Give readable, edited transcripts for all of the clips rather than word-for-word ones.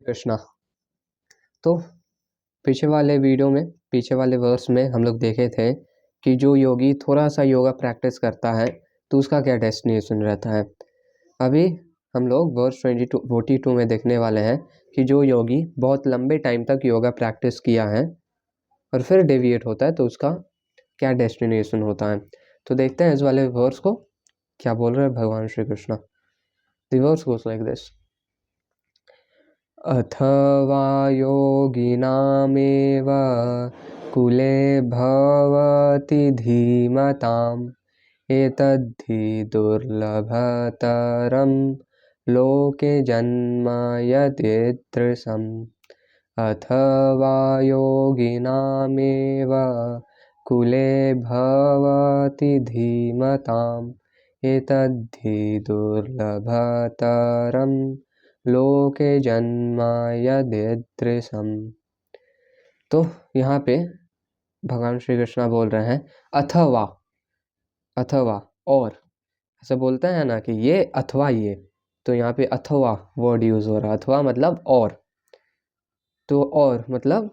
कृष्णा। तो पीछे वाले वर्स में हम लोग देखे थे कि जो योगी थोड़ा सा योगा प्रैक्टिस करता है तो उसका क्या डेस्टिनेशन रहता है। अभी हम लोग वर्स 42 में देखने वाले हैं कि जो योगी बहुत लंबे टाइम तक योगा प्रैक्टिस किया है और फिर डेविएट होता है तो उसका क्या डेस्टिनेशन होता है। तो देखते हैं इस वाले वर्स को क्या बोल रहे हैं भगवान Shri Krishna. The verse goes like this. अथवा योगिनामेव कुले भवति धीमताम् एतद्धि दुर्लभतरं लोके जन्म यदीदृशम्। अथवा योगिनामेव कुले भवति धीमताम् एतद्धि दुर्लभतरं लोके जन्म यदीदृशम्। तो यहाँ पे भगवान श्री कृष्ण बोल रहे हैं अथवा और ऐसा बोलते हैं ना कि ये अथवा ये, तो यहाँ पे अथवा वर्ड यूज हो रहा है। अथवा मतलब और, तो और मतलब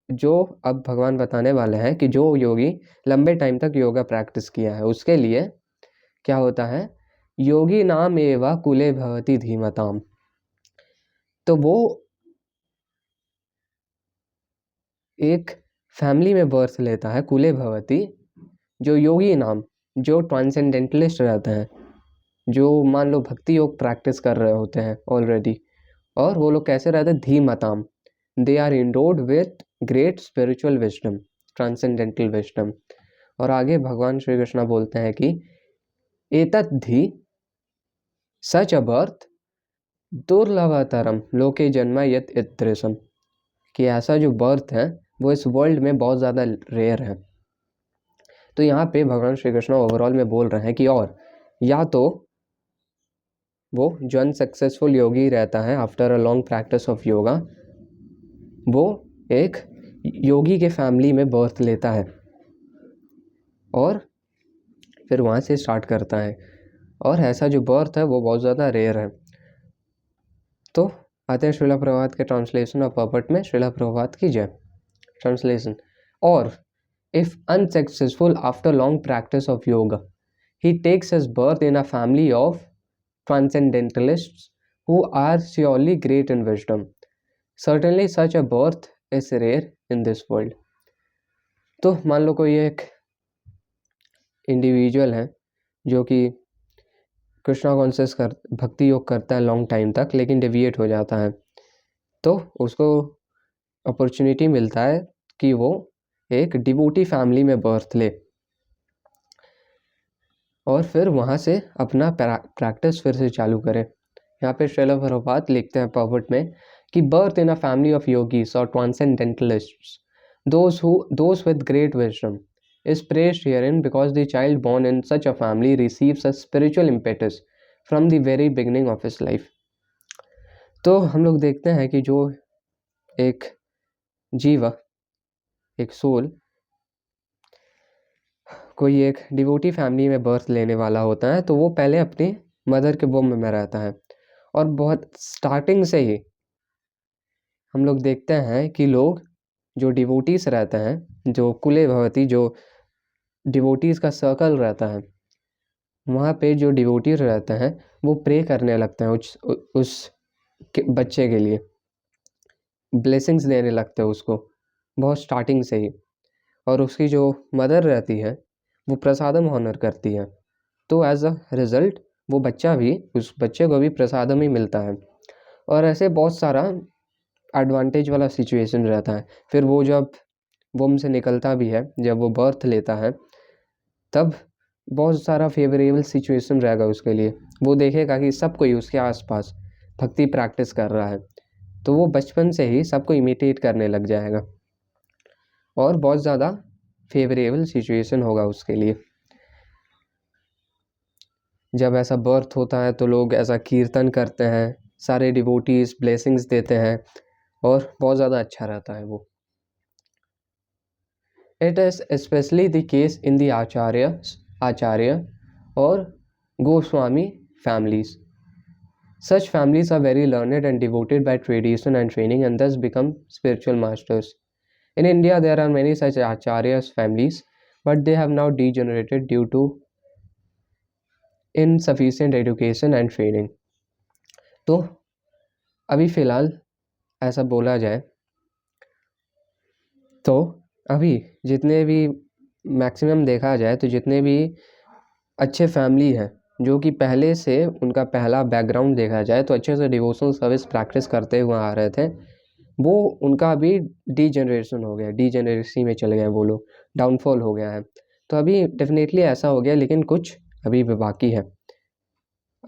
जो अब भगवान बताने वाले हैं कि जो योगी लंबे टाइम तक योगा प्रैक्टिस किया है उसके लिए क्या होता है, योगी नाम एवा कुले भवति धीमताम। तो वो एक फैमिली में बर्थ लेता है, कुले भवति, जो योगी नाम, जो ट्रांसेंडेंटलिस्ट रहते हैं, जो मान लो भक्ति योग प्रैक्टिस कर रहे होते हैं ऑलरेडी। और वो लोग कैसे रहते हैं, धीमताम, they are endowed with great spiritual wisdom, transcendental wisdom. और आगे भगवान श्री कृष्ण बोलते हैं कि एतद्धि सच अ बर्थ दुर्लभतरम लोके जन्म यत इदृशम, कि ऐसा जो बर्थ है वो इस वर्ल्ड में बहुत ज़्यादा रेयर है। तो यहाँ पे भगवान श्री कृष्ण ओवरऑल में बोल रहे हैं कि और या तो वो जो अनसक्सेसफुल योगी रहता है after a long practice of yoga, वो एक योगी के फैमिली में बर्थ लेता है और फिर वहाँ से स्टार्ट करता है, और ऐसा जो बर्थ है वो बहुत ज़्यादा रेयर है। तो आते हैं श्रीला प्रभात के ट्रांसलेशन ऑफ पर्पट में। श्रीला प्रभात की जय। ट्रांसलेशन। और if unsuccessful after long practice of yoga, he takes his birth in a family of transcendentalists who are surely great in wisdom. Certainly such a birth is rare in this world. तो मान लो कोई एक individual है जो कि Krishna conscious भक्ति योग करता है लॉन्ग टाइम तक, लेकिन डेविएट हो जाता है, तो उसको अपॉर्चुनिटी मिलता है कि वो एक डिवोटी फैमिली में बर्थ ले और फिर वहाँ से अपना प्रैक्टिस फिर से चालू करें। यहाँ पे श्रीला प्रभुपाद लिखते हैं पर्वट में कि birth in a family of yogis और transcendentalists, those with great wisdom, is praised herein because the child born in such a family receives a spiritual impetus from the very beginning of his life. तो हम लोग देखते हैं कि जो एक जीव, एक सोल, कोई एक डिवोटी फैमिली में बर्थ लेने वाला होता है तो वो पहले अपनी मदर के वोम में रहता है, और बहुत स्टार्टिंग से ही हम लोग देखते हैं कि लोग जो डिवोटीज रहते हैं, जो कुले भवती, जो डिवोटीज का सर्कल रहता है, वहाँ पे जो डिवोटीज रहते हैं वो प्रे करने लगते हैं उस बच्चे के लिए, ब्लेसिंग्स देने लगते हैं उसको बहुत स्टार्टिंग से ही। और उसकी जो मदर रहती है वो प्रसादम ऑनर करती है, तो एज अ रिजल्ट वो बच्चा भी, उस बच्चे को भी प्रसादम ही मिलता है। और ऐसे बहुत सारा एडवांटेज वाला सिचुएशन रहता है। फिर वो जब वोम से निकलता भी है, जब वो बर्थ लेता है, तब बहुत सारा फेवरेबल सिचुएशन रहेगा उसके लिए। वो देखेगा कि सब कोई उसके आसपास भक्ति प्रैक्टिस कर रहा है, तो वो बचपन से ही सबको इमिटेट करने लग जाएगा और बहुत ज़्यादा फेवरेबल सिचुएशन होगा उसके लिए। जब ऐसा बर्थ होता है तो लोग ऐसा कीर्तन करते हैं, सारे डिवोटीज ब्लेसिंग्स देते हैं और बहुत ज़्यादा अच्छा रहता है वो। It is specially the case in the Acharya और Goswami families. Such families are very learned and devoted by tradition and training and thus become spiritual masters. In India, there are many such acharyas families, but they have now degenerated due to insufficient education and training. तो अभी फ़िलहाल ऐसा बोला जाए तो अभी जितने भी मैक्सिमम देखा जाए तो जितने भी अच्छे फैमिली हैं जो कि पहले से उनका पहला बैकग्राउंड देखा जाए तो अच्छे से डिवोशनल सर्विस प्रैक्टिस करते हुए आ रहे थे, वो उनका अभी डीजेनरेशन हो गया, डीजेनरेसी में चले गए वो लोग, डाउनफॉल हो गया है। तो अभी डेफिनेटली ऐसा हो गया, लेकिन कुछ अभी भी बाकी है।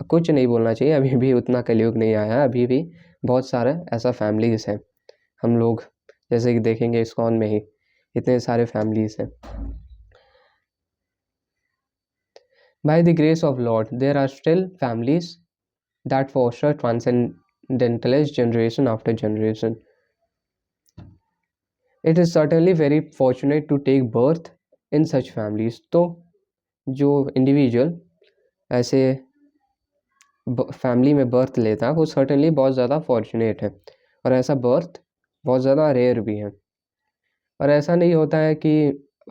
कुछ नहीं बोलना चाहिए, अभी भी उतना कलयुग नहीं आया है, अभी भी बहुत सारा ऐसा फैमिलीज़ हैं। हम लोग जैसे कि देखेंगे इस्कॉन में ही इतने सारे फैमिलीज़ हैं। By the grace of Lord, there are still families that foster transcendentalist generation after generation. It is certainly very fortunate to take birth in such families. तो जो इंडिविजुअल ऐसे फैमिली में बर्थ लेता है वो सर्टेनली बहुत ज़्यादा फॉर्चुनेट है, और ऐसा बर्थ बहुत ज़्यादा रेयर भी है। और ऐसा नहीं होता है कि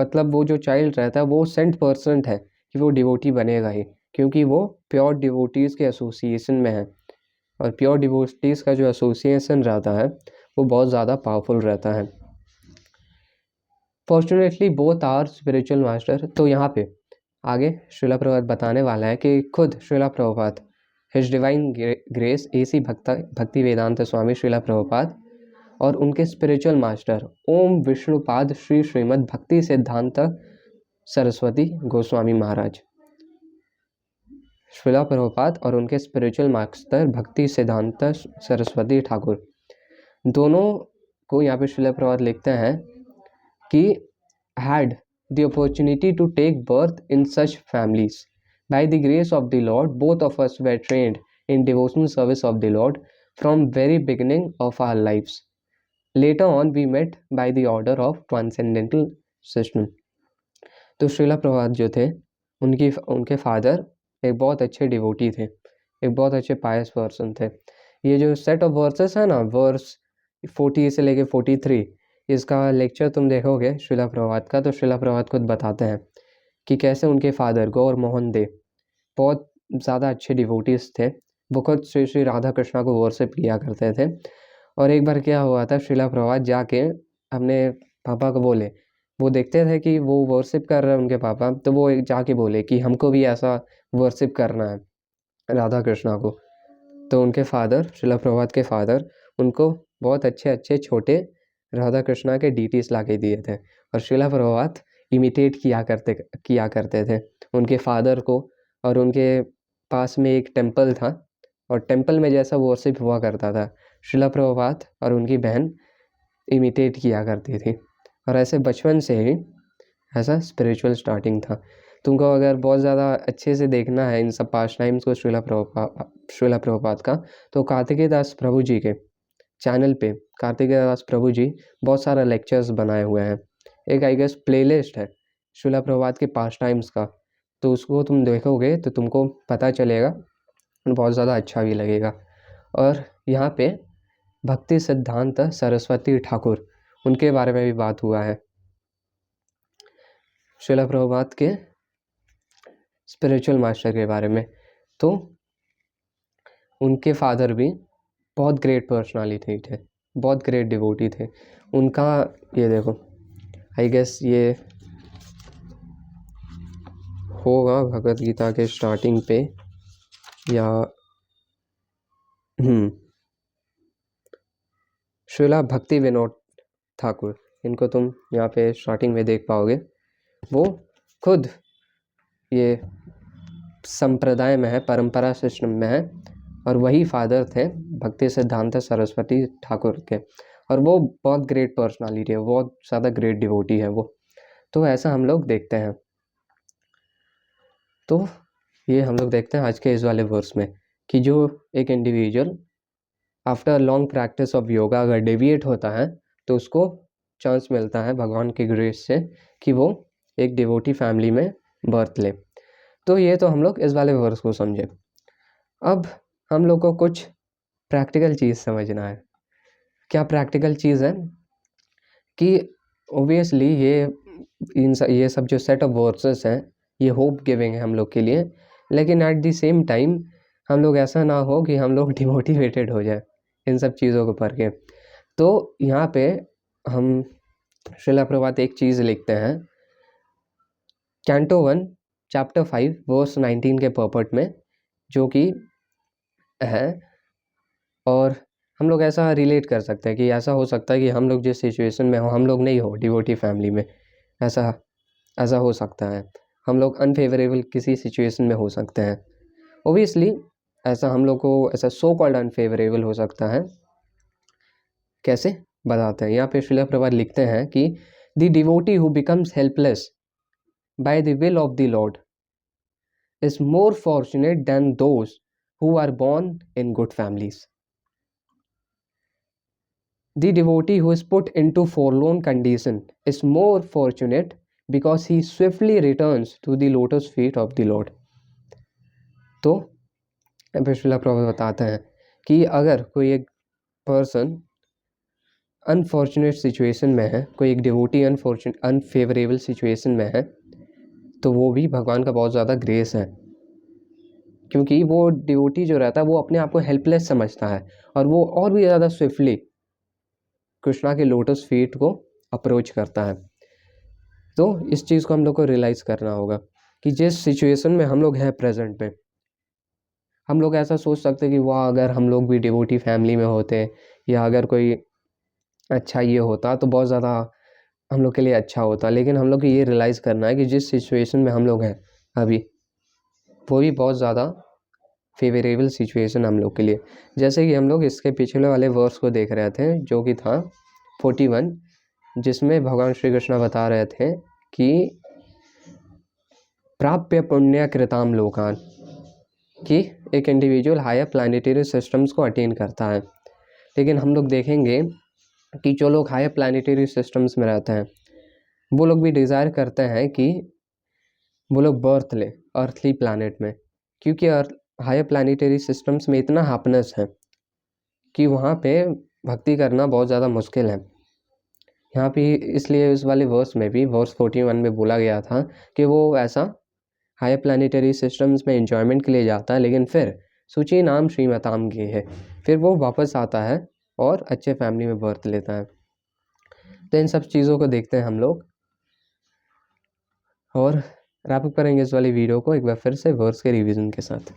मतलब वो जो चाइल्ड रहता है वो 100% है कि वो डिवोटी बनेगा ही, क्योंकि वो प्योर डिवोटीज़ के एसोसिएशन में है, और प्योर डिवोटीज़ का जो एसोसिएशन रहता है वो बहुत ज़्यादा पावरफुल रहता है। Fortunately both are spiritual master. तो यहाँ पे आगे श्रीला प्रभुपाद बताने वाला है कि खुद Srila Prabhupada, his divine grace AC Bhakti Vedanta Swami Srila Prabhupada और उनके स्पिरिचुअल मास्टर ओम विष्णुपाद श्री श्रीमद् भक्ति सिद्धांत सरस्वती गोस्वामी महाराज, श्रीला प्रभुपाद और उनके स्पिरिचुअल मास्टर भक्ति सिद्धांत सरस्वती ठाकुर, दोनों को यहाँ पे श्रीला प्रभुपाद लिखते हैं कि had the opportunity to take birth in such families. By the grace of the Lord, both of us were trained in devotional service of the Lord from very beginning of our lives. Later on, we met by the order of transcendental system. तो श्रीला प्रभुपाद जो थे उनके father एक बहुत अच्छे devotee थे, एक बहुत अच्छे पायस पर्सन थे। ये जो सेट ऑफ वर्सेस है ना, वर्स 40 से लेके 43, इसका लेक्चर तुम देखोगे श्रीला प्रभुपाद का, तो श्रीला प्रभुपाद खुद बताते हैं कि कैसे उनके फादर गौर मोहन दे बहुत ज़्यादा अच्छे डिवोटीज थे। वो खुद श्री श्री राधा कृष्णा को वर्शिप किया करते थे। और एक बार क्या हुआ था, श्रीला प्रभुपाद जाके अपने पापा को बोले, वो देखते थे कि वो वर्शिप कर रहे हैं उनके पापा, तो वो जाके बोले कि हमको भी ऐसा वर्शिप करना है राधा कृष्णा को। तो उनके फादर, श्रीला प्रभुपाद के फादर, उनको बहुत अच्छे अच्छे छोटे राधा कृष्णा के डीटीज ला के दिए थे, और श्रीला प्रभुपाद इमिटेट किया करते थे उनके फादर को। और उनके पास में एक टेम्पल था, और टेम्पल में जैसा वर्शिप हुआ करता था, श्रीला प्रभुपाद और उनकी बहन इमिटेट किया करती थी। और ऐसे बचपन से ही ऐसा स्पिरिचुअल स्टार्टिंग था। तुमको अगर बहुत ज़्यादा अच्छे से देखना है इन सब पास्ट टाइम्स को श्रीला प्रभुपाद का, तो कार्तिकेय दास प्रभु जी के चैनल पे कार्तिकेय दास प्रभु जी बहुत सारा लेक्चर्स बनाए हुए हैं। एक आई गेस प्लेलिस्ट है श्रीला प्रभुपाद के पास्ट टाइम्स का, तो उसको तुम देखोगे तो तुमको पता चलेगा, बहुत ज़्यादा अच्छा भी लगेगा। और यहाँ पे भक्ति सिद्धांत सरस्वती ठाकुर, उनके बारे में भी बात हुआ है, श्रीला प्रभुपाद के स्पिरिचुअल मास्टर के बारे में। तो उनके फादर भी बहुत ग्रेट पर्सनालिटी थे, बहुत ग्रेट डिवोटी थे। उनका ये देखो, आई गेस ये होगा भगवत गीता के स्टार्टिंग पे, या श्रीला भक्ति विनोद ठाकुर, इनको तुम यहाँ पे स्टार्टिंग में देख पाओगे। वो खुद ये संप्रदाय में है, परंपरा सिस्टम में है, और वही फादर थे भक्ति सिद्धांत सरस्वती ठाकुर के। और वो बहुत ग्रेट पर्सनालिटी है, बहुत ज़्यादा ग्रेट डिवोटी है वो। तो ऐसा हम लोग देखते हैं। तो ये हम लोग देखते हैं आज के इस वाले वर्स में कि जो एक individual after long practice of yoga अगर डेविएट होता है तो उसको चांस मिलता है भगवान की ग्रेस से कि वो एक डिवोटी फैमिली में बर्थ ले। तो ये तो हम लोग इस वाले वर्स को समझे। अब हम लोग को कुछ प्रैक्टिकल चीज़ समझना है। क्या प्रैक्टिकल चीज़ है कि ऑब्वियसली ये सब जो सेट ऑफ वर्सेस हैं ये होप गिविंग है हम लोग के लिए, लेकिन एट द सेम टाइम हम लोग ऐसा ना हो कि हम लोग डिमोटिवेटेड हो जाए इन सब चीज़ों को पढ़ के। तो यहाँ पे हम श्रीला प्रभात एक चीज़ लिखते हैं कैंटो 1 चैप्टर 5 वर्स 19 के पर्पट में, जो कि है, और हम लोग ऐसा रिलेट कर सकते हैं कि ऐसा हो सकता है कि हम लोग जिस सिचुएशन में हो, हम लोग नहीं हो डिवोटी फैमिली में, ऐसा हो सकता है, हम लोग अनफेवरेबल किसी सिचुएशन में हो सकते हैं। ओबियसली ऐसा हम लोग को ऐसा सो कॉल्ड अनफेवरेबल हो सकता है। कैसे बताते हैं, यहाँ पे श्रीला प्रभात लिखते हैं कि the devotee who becomes helpless by the will of the Lord is more fortunate than those who are born in good families. The devotee who is put into forlorn condition is more fortunate because he swiftly returns to the lotus feet of the Lord. तो श्रीला प्रभुपाद बताते हैं कि अगर कोई एक person unfortunate situation में है, कोई एक डिवोटी अनफेवरेबल सिचुएशन में है, तो वो भी भगवान का बहुत ज़्यादा ग्रेस है, क्योंकि वो डिवोटी जो रहता है वो अपने आप को हेल्पलेस समझता है और वो और भी ज़्यादा स्विफ्टली कृष्णा के लोटस फीट को अप्रोच करता है। तो इस चीज़ को हम लोग को रियलाइज़ करना होगा कि जिस सिचुएशन में हम लोग हैं प्रेजेंट में, हम लोग ऐसा सोच सकते हैं कि वाह अगर हम लोग भी डिवोटी फैमिली में होते या अगर कोई अच्छा ये होता तो बहुत ज़्यादा हम लोग के लिए अच्छा होता, लेकिन हम लोग को ये रियलाइज़ करना है कि जिस सिचुएशन में हम लोग हैं अभी, वो भी बहुत ज़्यादा फेवरेबल सिचुएशन हम लोग के लिए। जैसे कि हम लोग इसके पिछले वाले वर्स को देख रहे थे जो कि था 41, जिसमें भगवान श्री कृष्ण बता रहे थे कि प्राप्य पुण्य कृताम लोकान, कि एक इंडिविजुअल हायर प्लानिटरी सिस्टम्स को अटेन करता है। लेकिन हम लोग देखेंगे कि जो लोग हायर प्लानिटरी सिस्टम्स में रहते हैं वो लोग भी डिज़ायर करते हैं कि वो लोग बर्थ ले अर्थली प्लानट में, क्योंकि हायर प्लानिटरी सिस्टम्स में इतना हैप्पीनेस है कि वहाँ पे भक्ति करना बहुत ज़्यादा मुश्किल है। यहाँ पे इसलिए इस वाले वर्स में भी वर्स 41 में बोला गया था कि वो ऐसा हायर प्लानिटरी सिस्टम्स में एंजॉयमेंट के लिए जाता है, लेकिन फिर सूची नाम श्रीमताम गे है, फिर वो वापस आता है और अच्छे फैमिली में बर्थ लेता है। तो इन सब चीज़ों को देखते हैं हम लोग और रैप अप करेंगे इस वाली वीडियो को एक बार फिर से वर्स के रिवीजन के साथ।